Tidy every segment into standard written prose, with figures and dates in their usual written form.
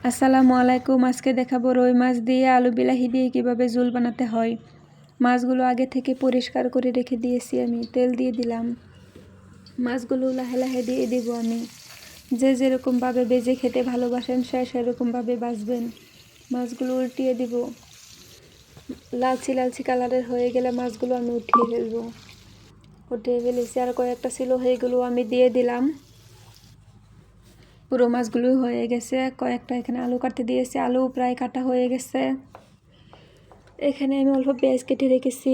আসসালামু আলাইকুম। আজকে দেখাবো রুই মাছ দিয়ে আলু বিলাহি দিয়ে কিভাবে ঝোল বানাতে হয়। মাছগুলো আগে থেকে পরিষ্কার করে রেখে দিয়েছি, আমি তেল দিয়ে দিলাম। মাছগুলো লাহে লাহে দিয়ে দিব আমি। যে যেরকমভাবে ভেজে খেতে ভালোবাসেন সেরকমভাবে ভাজবেন। মাছগুলো উল্টিয়ে দিব। লালচি লালচি কালারের হয়ে গেলে মাছগুলো আমি উঠিয়ে ফেলেছি। আর কয়েকটা ছিল, সেইগুলো আমি দিয়ে দিলাম। পুরো মাছগুলো হয়ে গেছে। কয়েকটা এখানে আলু কাটতে দিয়েছি, আলু প্রায় কাটা হয়ে গেছে। এখানে আমি অল্প পেঁয়াজ কেটে রেখেছি,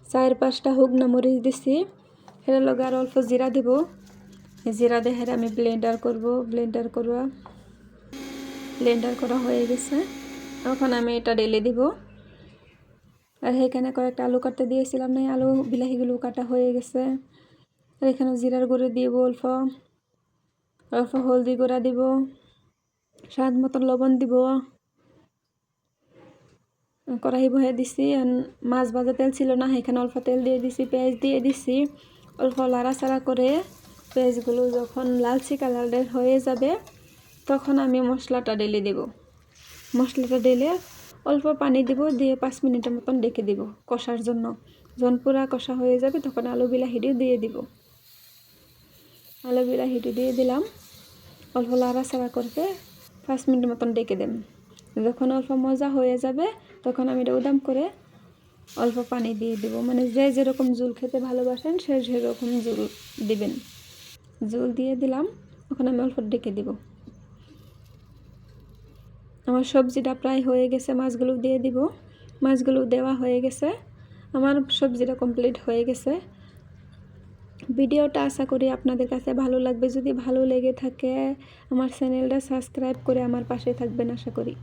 4-5টা শুকনো মরিচ দিছি। এর লগে আর অল্প জিরা দিব। জিরা দিয়ে আমি ব্লেন্ডার করা হয়ে গেছে। এখন আমি এটা ঢেলে দিব। আর এখানে কয়েকটা আলু কাটতে দিয়েছিলাম না, আলু বিলাহিগুলো কাটা হয়ে গেছে। আর এখানে জিরার গুঁড়ো দিব, অল্প হলদি গুঁড়া দিব, স্বাদ মতন লবণ দিব। কড়াই বহে দিছি। মাছ ভাজা তেল ছিল না, এখানে অল্প তেল দিয়ে দিছি, পেঁয়াজ দিয়ে দিছি। অল্প লাড়াচাড়া করে পেঁয়াজগুলো যখন লালচে কালারের হয়ে যাবে তখন আমি মশলাটা ঢেলে দেব। মশলাটা ঢেলে অল্প পানি দিব, দিয়ে 5 মিনিটের মতন ডেকে দিব কষার জন্য। যখন পুরা কষা হয়ে যাবে তখন আলু বিলাহিটি দিয়ে দিব। আলু বিলাহিটি দিয়ে দিলাম। অল্প লাড়াচাড়া করতে 5 মিনিটের মতন ডেকে দেন। যখন অল্প মজা হয়ে যাবে তখন আমি এটা উদাম করে অল্প পানি দিয়ে দেব। মানে যে যেরকম ঝোল খেতে ভালোবাসেন সেরকম ঝোল দিবেন। ঝোল দিয়ে দিলাম। এখন আমি অল্প ডেকে দিব। আমার সবজিটা প্রায় হয়ে গেছে, মাছগুলো দিয়ে দিব। মাছগুলো দেওয়া হয়ে গেছে, আমার সবজিটা কমপ্লিট হয়ে গেছে। ভিডিওটা আশা করি আপনাদের কাছে ভালো লাগবে। যদি ভালো লেগে থাকে আমার চ্যানেলটা সাবস্ক্রাইব করে আমার পাশে থাকবেন আশা করি।